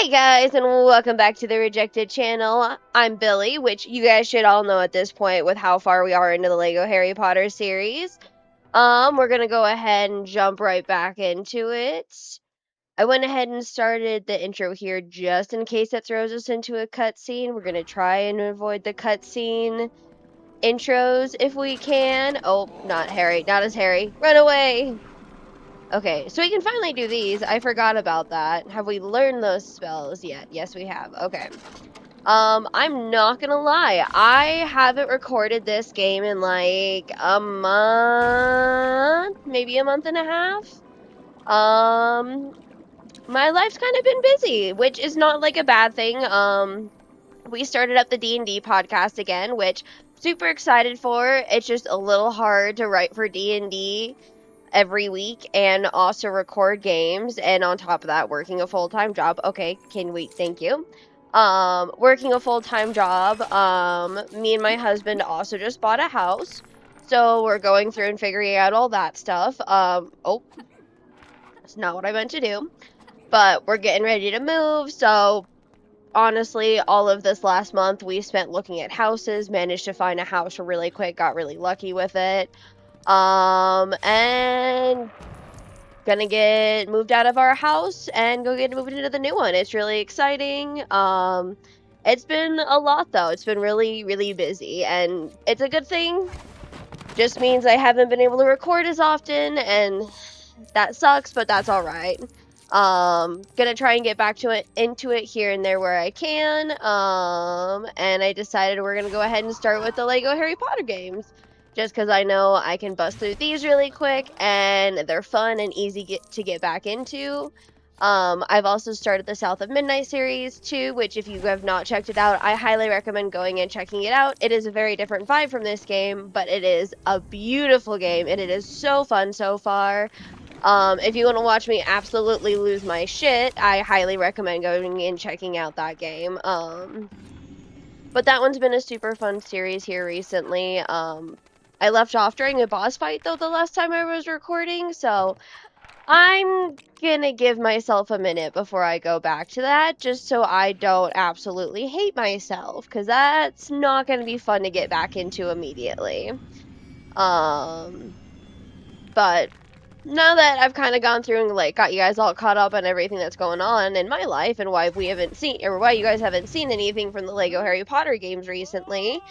Hey guys, and welcome back to the Rejected channel. I'm Billy, which you guys should all know at this point with how far we are into the Lego Harry Potter series. We're gonna go ahead and jump right back into it. I went ahead and started the intro here just in case it throws us into a cutscene. We're gonna try and avoid the cutscene intros if we can. Oh, not Harry, not as Harry. Run away! Okay, so we can finally do these. I forgot about that. Have we learned those spells yet? Yes, we have. Okay. I'm not gonna lie. I haven't recorded this game in like a month, maybe a month and a half. My life's kind of been busy, which is not like a bad thing. We started up the D&D podcast again, which super excited for. It's just a little hard to write for D&D every week and also record games, and on top of that working a full-time job. Okay, can we thank you. Working a full-time job. Me and my husband also just bought a house, so we're going through and figuring out all that stuff. Oh, that's not what I meant to do, but we're getting ready to move. So honestly, all of this last month we spent looking at houses, managed to find a house really quick, got really lucky with it. And gonna get moved out of our house and go get moved into the new one. It's really exciting. It's been a lot though. It's been really, really busy, and it's a good thing. Just means I haven't been able to record as often, and that sucks, but that's all right. Gonna try and get back to it, into it here and there where I can. And I decided we're gonna go ahead and start with the Lego Harry Potter games. Just because I know I can bust through these really quick, and they're fun and easy to get back into. I've also started the South of Midnight series too, which if you have not checked it out, I highly recommend going and checking it out. It is a very different vibe from this game, but it is a beautiful game, and it is so fun so far. If you want to watch me absolutely lose my shit, I highly recommend going and checking out that game. But that one's been a super fun series here recently. I left off during a boss fight though the last time I was recording, so I'm gonna give myself a minute before I go back to that, just so I don't absolutely hate myself, because that's not gonna be fun to get back into immediately. But now that I've kind of gone through and like got you guys all caught up on everything that's going on in my life and why we haven't seen, or why you guys haven't seen anything from the Lego Harry Potter games recently,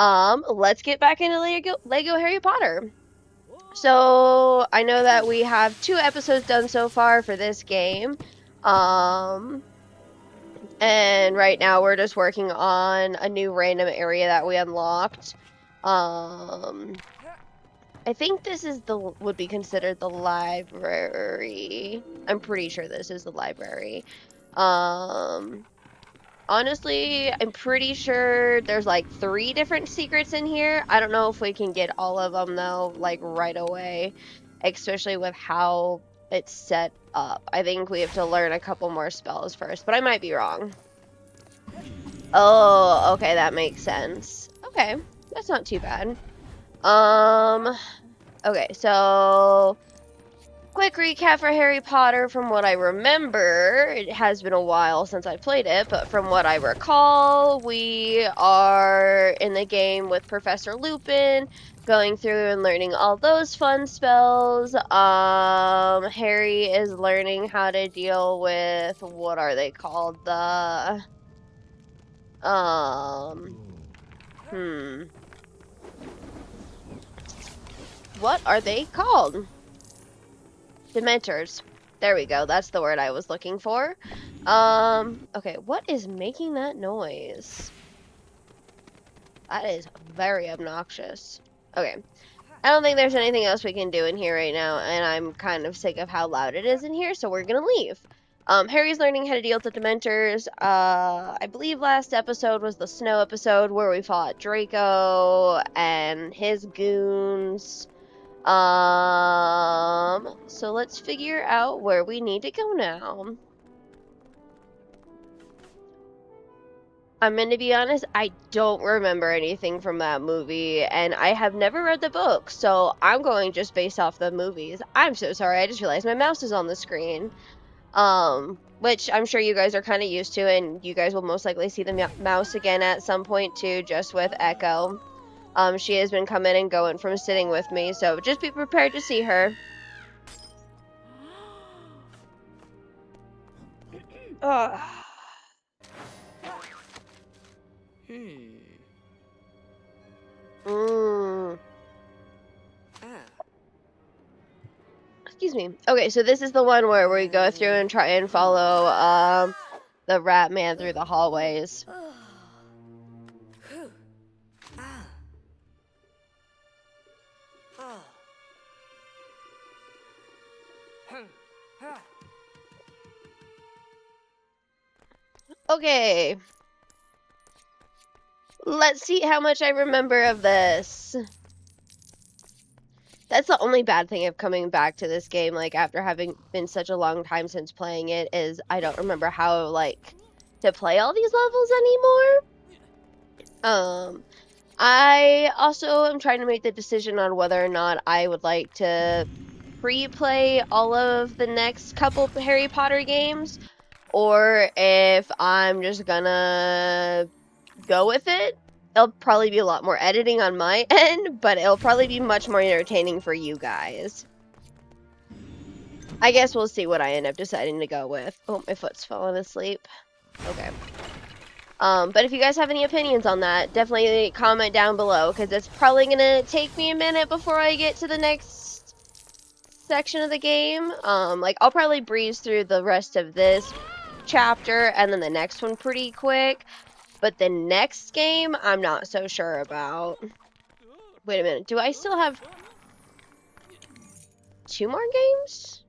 let's get back into Lego Harry Potter. So I know that we have 2 episodes done so far for this game. And right now we're just working on a new random area that we unlocked. I think this is would be considered the library. I'm pretty sure this is the library. Honestly, I'm pretty sure there's like 3 different secrets in here. I don't know if we can get all of them though, like right away, especially with how it's set up. I think we have to learn a couple more spells first, but I might be wrong. Oh, okay, that makes sense. Okay, that's not too bad. Okay, so quick recap for Harry Potter from what I remember. It has been a while since I played it, but from what I recall, we are in the game with Professor Lupin, going through and learning all those fun spells. Harry is learning how to deal with, what are they called? What are they called? Dementors. There we go. That's the word I was looking for. Okay, what is making that noise? That is very obnoxious. Okay. I don't think there's anything else we can do in here right now, and I'm kind of sick of how loud it is in here, so we're gonna leave. Harry's learning how to deal with the Dementors. I believe last episode was the snow episode where we fought Draco and his goons. So let's figure out where we need to go now. I'm gonna be honest, I don't remember anything from that movie, and I have never read the book, so I'm going just based off the movies. I'm so sorry, I just realized my mouse is on the screen. which I'm sure you guys are kind of used to, and you guys will most likely see the mouse again at some point too, just with Echo. She has been coming and going from sitting with me, so just be prepared to see her. Ugh. Mm. Excuse me. Okay, so this is the one where we go through and try and follow the rat man through the hallways. Okay. Let's see how much I remember of this. That's the only bad thing of coming back to this game, like, after having been such a long time since playing it, is I don't remember how, like, to play all these levels anymore. I also am trying to make the decision on whether or not I would like to pre-play all of the next couple Harry Potter games, or if I'm just gonna go with it. It'll probably be a lot more editing on my end, but it'll probably be much more entertaining for you guys. I guess we'll see what I end up deciding to go with. Oh, my foot's falling asleep. Okay. But if you guys have any opinions on that, definitely comment down below, because it's probably gonna take me a minute before I get to the next section of the game. Like, I'll probably breeze through the rest of this chapter and then the next one pretty quick. But the next game, I'm not so sure about. Wait a minute, do I still have 2 more games?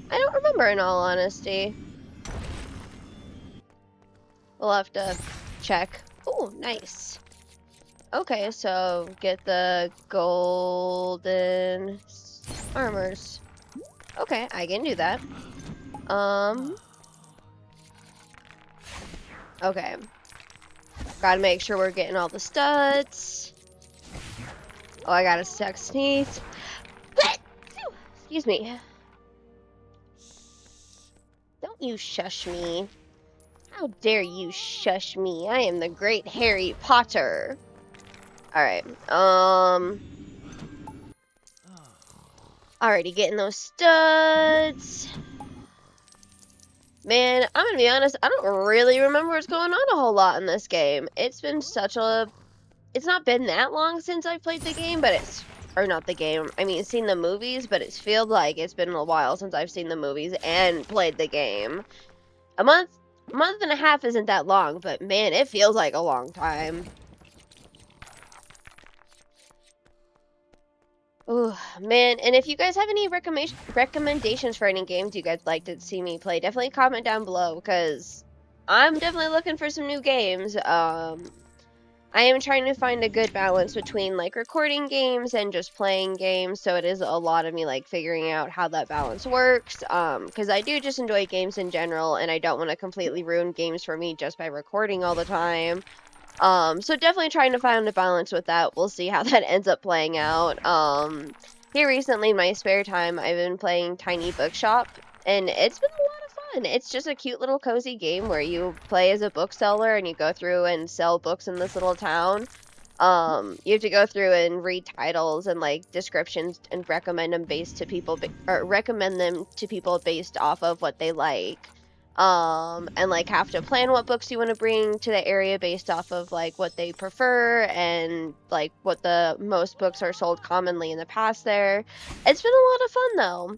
I don't remember, in all honesty. We'll have to check. Oh, nice. Okay, so get the golden armors. Okay, I can do that. Okay. Gotta make sure we're getting all the studs. Oh, I got a stuck sneeze. Excuse me. Don't you shush me. How dare you shush me? I am the great Harry Potter. Alright, already getting those studs. Man, I'm gonna be honest, I don't really remember what's going on a whole lot in this game. It's been such a... It's not been that long since I've played the game, but it's... Or not the game, I mean, seen the movies, but it's feels like it's been a while since I've seen the movies and played the game. A month and a half isn't that long, but man, it feels like a long time. Oh, man, and if you guys have any recommendations for any games you guys like to see me play, definitely comment down below, because I'm definitely looking for some new games. I am trying to find a good balance between, like, recording games and just playing games, so it is a lot of me, like, figuring out how that balance works, because I do just enjoy games in general, and I don't want to completely ruin games for me just by recording all the time. So definitely trying to find a balance with that. We'll see how that ends up playing out. Here recently in my spare time, I've been playing Tiny Bookshop, and it's been a lot of fun. It's just a cute little cozy game where you play as a bookseller and you go through and sell books in this little town. You have to go through and read titles and like descriptions and recommend them based to people, or recommend them to people based off of what they like. And like have to plan what books you want to bring to the area based off of like what they prefer and like what the most books are sold commonly in the past there. It's been a lot of fun though.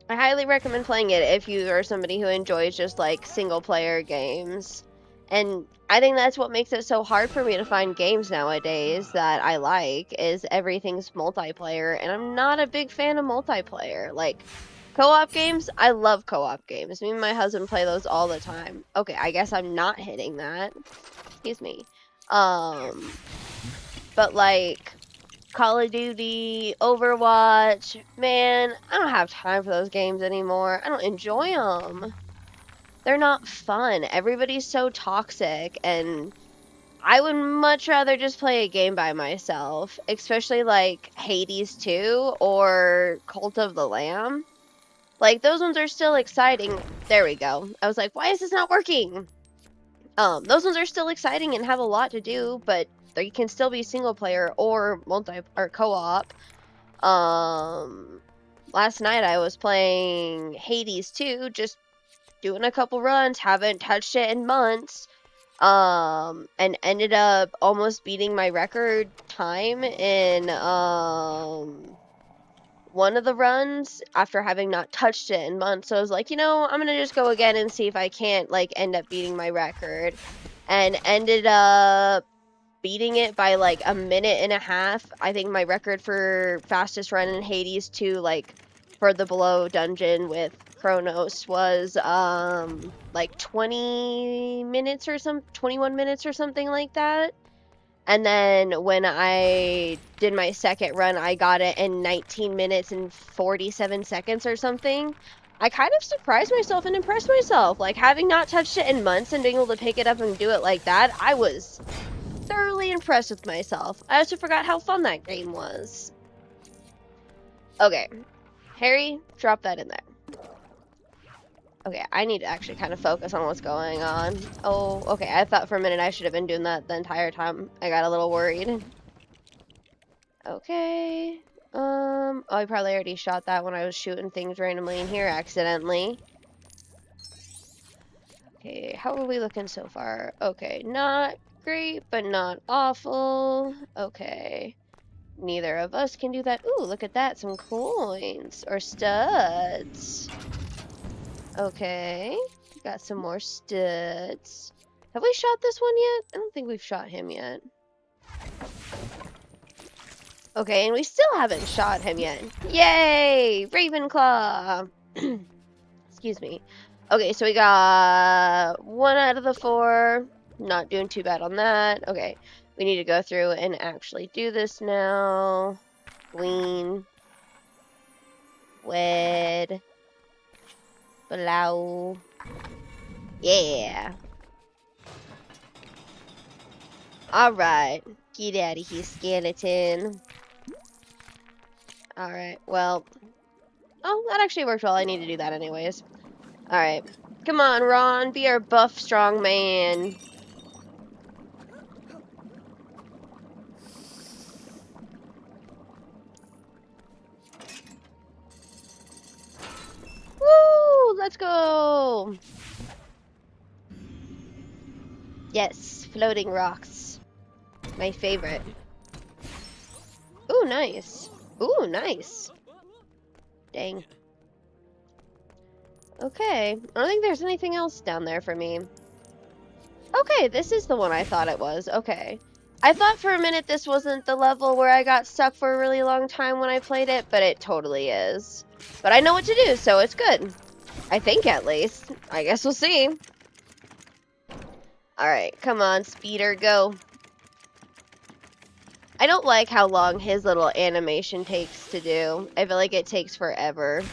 I highly recommend playing it if you are somebody who enjoys just like single player games. And I think that's what makes it so hard for me to find games nowadays that I like, is everything's multiplayer, and I'm not a big fan of multiplayer. Like, co-op games, I love co-op games. Me and my husband play those all the time. Okay, I guess I'm not hitting that. Excuse me. But like Call of Duty, Overwatch, man, I don't have time for those games anymore. I don't enjoy them. They're not fun. Everybody's so toxic, and I would much rather just play a game by myself, especially like Hades 2 or Cult of the Lamb. Like, those ones are still exciting. There we go. I was like, why is this not working? Those ones are still exciting and have a lot to do, but they can still be single player or or co-op. Last night I was playing Hades 2, just doing a couple runs, haven't touched it in months. And ended up almost beating my record time in one of the runs after having not touched it in months. So I was like, you know, I'm gonna just go again and see if I can't like end up beating my record, and ended up beating it by like a minute and a half. I think my record for fastest run in Hades 2, like for the below dungeon with Chronos, was like 20 minutes or 21 minutes or something like that. And then when I did my second run, I got it in 19 minutes and 47 seconds or something. I kind of surprised myself and impressed myself. Like, having not touched it in months and being able to pick it up and do it like that, I was thoroughly impressed with myself. I also forgot how fun that game was. Okay. Harry, drop that in there. Okay, I need to actually kind of focus on what's going on. Oh, okay, I thought for a minute I should have been doing that the entire time. I got a little worried. Okay. Oh, I probably already shot that when I was shooting things randomly in here accidentally. Okay, how are we looking so far? Okay, not great, but not awful. Okay. Neither of us can do that. Ooh, look at that. Some coins. Or studs. Okay. Got some more studs. Have we shot this one yet? I don't think we've shot him yet. Okay, and we still haven't shot him yet. Yay! Ravenclaw! Excuse me. Okay, so we got 1 out of the 4. Not doing too bad on that. Okay, we need to go through and actually do this now. Glean. Wed. Below. Yeah. Alright. Get out of here, skeleton. Alright, well. Oh, that actually worked well. I need to do that anyways. Alright. Come on, Ron. Be our buff, strong man. Woo! Let's go! Yes, floating rocks. My favorite. Ooh, nice. Ooh, nice. Dang. Okay. I don't think there's anything else down there for me. Okay, this is the one I thought it was. Okay. I thought for a minute this wasn't the level where I got stuck for a really long time when I played it, but it totally is. But I know what to do, so it's good. I think, at least. I guess we'll see. Alright, come on, speeder, go. I don't like how long his little animation takes to do. I feel like it takes forever.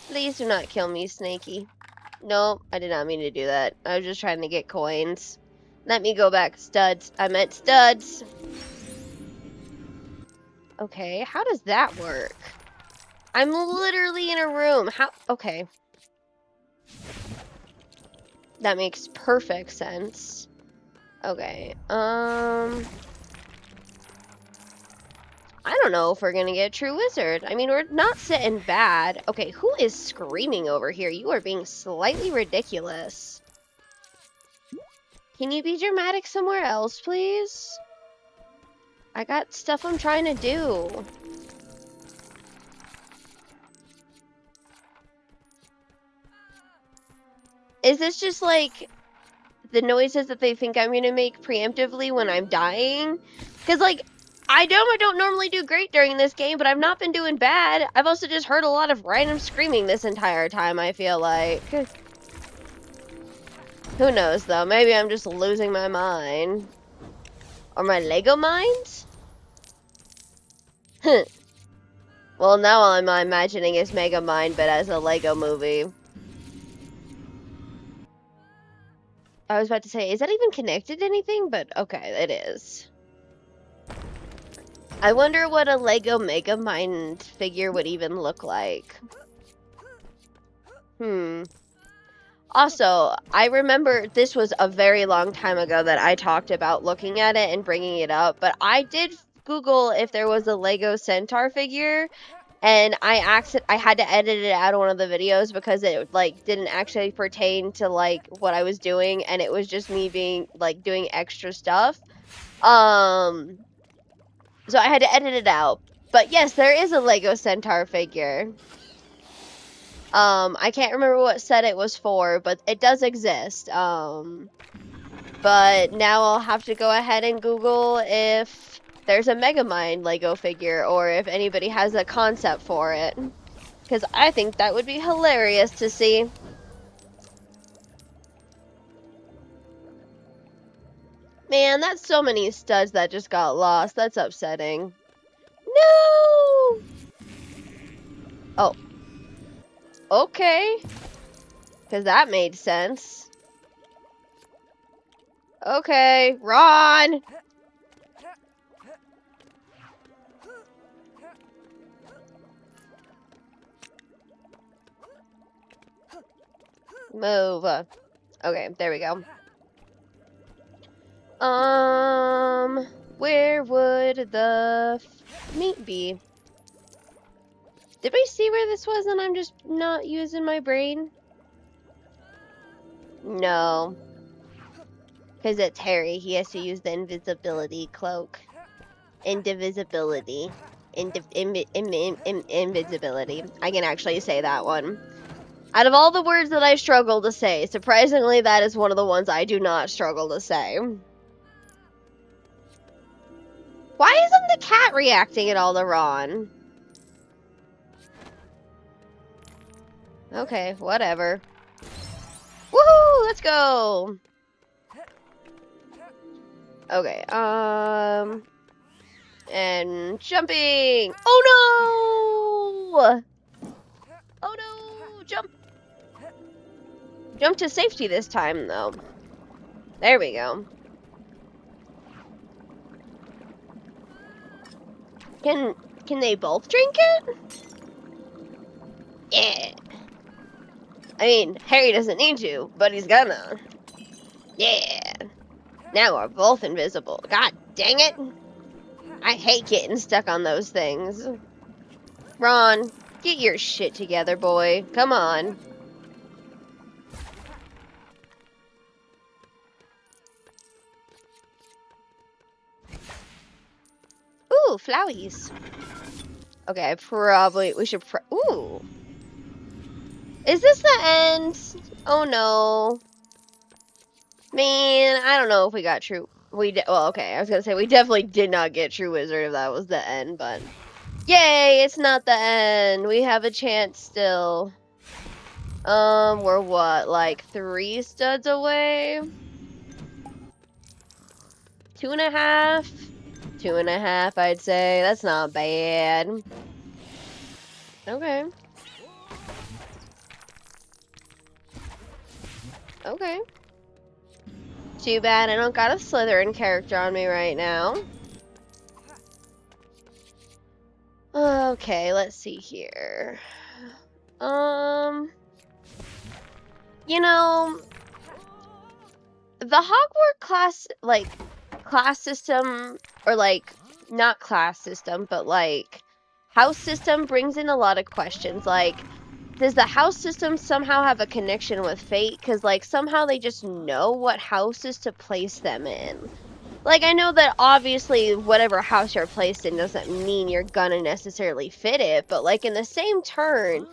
Please do not kill me, Snakey. Nope, I did not mean to do that. I was just trying to get coins. Let me go back, studs. I meant studs. Okay, how does that work? I'm literally in a room. How? Okay. That makes perfect sense. Okay, I don't know if we're gonna get a true wizard. I mean, we're not sitting bad. Okay, who is screaming over here? You are being slightly ridiculous. Can you be dramatic somewhere else, please? I got stuff I'm trying to do. Is this just like the noises that they think I'm gonna make preemptively when I'm dying? Because, like, I don't normally do great during this game, but I've not been doing bad. I've also just heard a lot of random screaming this entire time, I feel like. Who knows, though? Maybe I'm just losing my mind. Or my Lego mind? Well, now all I'm imagining is Mega Mind, but as a Lego movie. I was about to say, is that even connected to anything? But okay, it is. I wonder what a Lego Mega Mind figure would even look like. Also, I remember this was a very long time ago that I talked about looking at it and bringing it up, but I did Google if there was a Lego Centaur figure, and I had to edit it out of one of the videos because it like didn't actually pertain to like what I was doing, and it was just me being like doing extra stuff. So I had to edit it out. But yes, there is a Lego Centaur figure. I can't remember what set it was for, but it does exist. But now I'll have to go ahead and Google if there's a Megamind Lego figure or if anybody has a concept for it. Because I think that would be hilarious to see. Man, that's so many studs that just got lost. That's upsetting. No! Oh. Okay. Because that made sense. Okay, Ron! Move. Okay, there we go. Where would the meat be? Did we see where this was and I'm just not using my brain? No. Because it's Harry. He has to use the invisibility cloak. Indivisibility. Invisibility. I can actually say that one. Out of all the words that I struggle to say, surprisingly, that is one of the ones I do not struggle to say. Why isn't the cat reacting at all to Ron? Okay, whatever. Woohoo! Let's go! Okay, and jumping! Oh no! Oh no! Jump! Jump to safety this time, though. There we go. Can they both drink it? Yeah. I mean, Harry doesn't need to, but he's gonna. Yeah. Now we're both invisible. God dang it! I hate getting stuck on those things. Ron, get your shit together, boy. Come on. Ooh, flowies. Okay, we should ooh. Is this the end? Oh no. Man, I don't know if we got true. Well, okay, I was gonna say we definitely did not get true wizard if that was the end, but yay, it's not the end. We have a chance still. We're what, like 3 studs away? 2.5? 2.5, I'd say. That's not bad. Okay. Okay. Too bad I don't got a Slytherin character on me right now. Okay, let's see here. You know, the Hogwarts class system, or like, not class system, but like, house system brings in a lot of questions. Like, does the house system somehow have a connection with fate? Because, like, somehow they just know what houses to place them in. Like, I know that obviously whatever house you're placed in doesn't mean you're gonna necessarily fit it, but, like, in the same turn,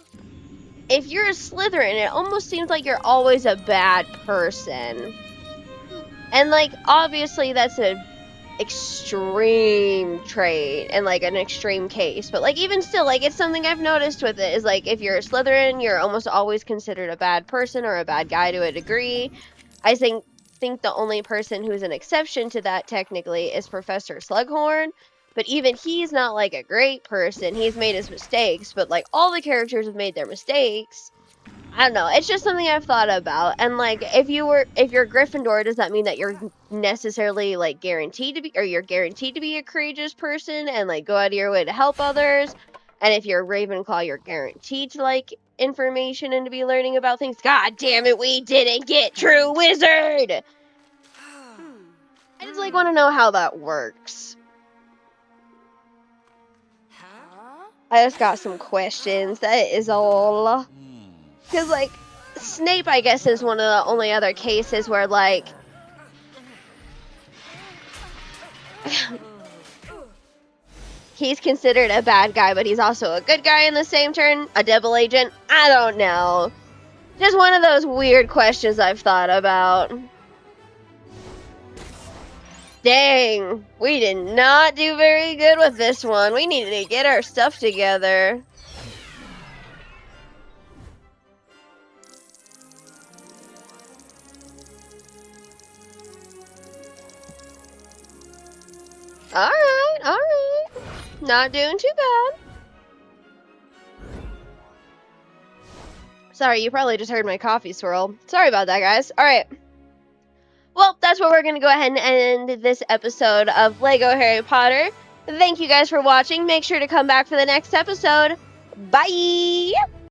if you're a Slytherin, it almost seems like you're always a bad person. And, like, obviously that's an extreme trait and, like, an extreme case. But, like, even still, like, it's something I've noticed with it is, like, if you're a Slytherin, you're almost always considered a bad person or a bad guy to a degree. I think the only person who's an exception to that, technically, is Professor Slughorn. But even he's not, like, a great person. He's made his mistakes. But, like, all the characters have made their mistakes. I don't know. It's just something I've thought about. And like, if you're Gryffindor, does that mean that you're necessarily like guaranteed to be, or you're guaranteed to be a courageous person and like go out of your way to help others? And if you're Ravenclaw, you're guaranteed to like information and to be learning about things. God damn it, we didn't get True Wizard! I just, like, want to know how that works. I just got some questions, that is all. Because, like, Snape, I guess, is one of the only other cases where, like, he's considered a bad guy, but he's also a good guy in the same turn. A double agent? I don't know. Just one of those weird questions I've thought about. Dang, we did not do very good with this one. We needed to get our stuff together. Alright. Not doing too bad. Sorry, you probably just heard my coffee swirl. Sorry about that, guys. Alright. Well, that's where we're going to go ahead and end this episode of Lego Harry Potter. Thank you guys for watching. Make sure to come back for the next episode. Bye!